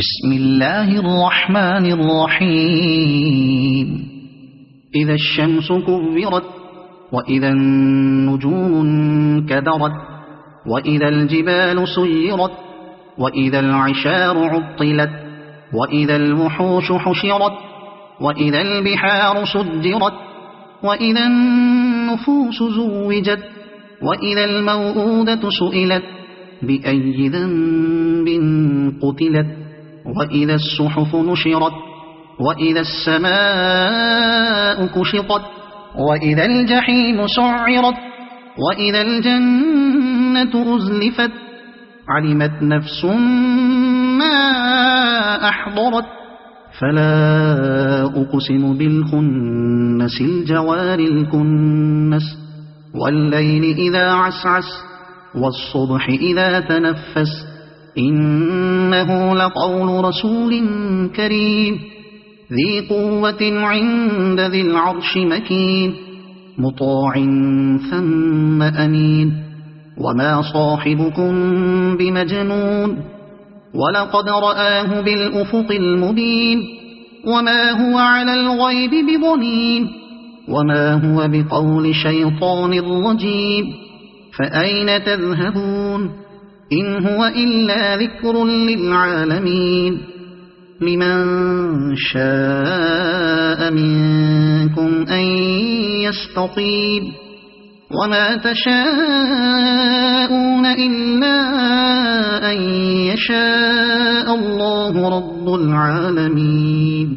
بسم الله الرحمن الرحيم إذا الشمس كورت وإذا النجوم انكدرت وإذا الجبال سيرت وإذا العشار عطلت وإذا الوحوش حشرت وإذا البحار سجرت وإذا النفوس زوجت وإذا الموءودة سئلت بأي ذنب قتلت وإذا الصحف نشرت وإذا السماء كشطت وإذا الجحيم سعرت وإذا الجنة أزلفت علمت نفس ما أحضرت فلا أقسم بالخنس الجوار الكنس والليل إذا عسعس والصبح إذا تنفس إنه لقول رسول كريم ذي قوة عند ذي العرش مكين مطاع ثم أمين وما صاحبكم بمجنون ولقد رآه بالأفق المبين وما هو على الغيب بضنين وما هو بقول شيطان رجيم فأين تذهبون إن هو إلا ذكر للعالمين لمن شاء منكم أن يستقيم وما تشاءون إلا أن يشاء الله رب العالمين.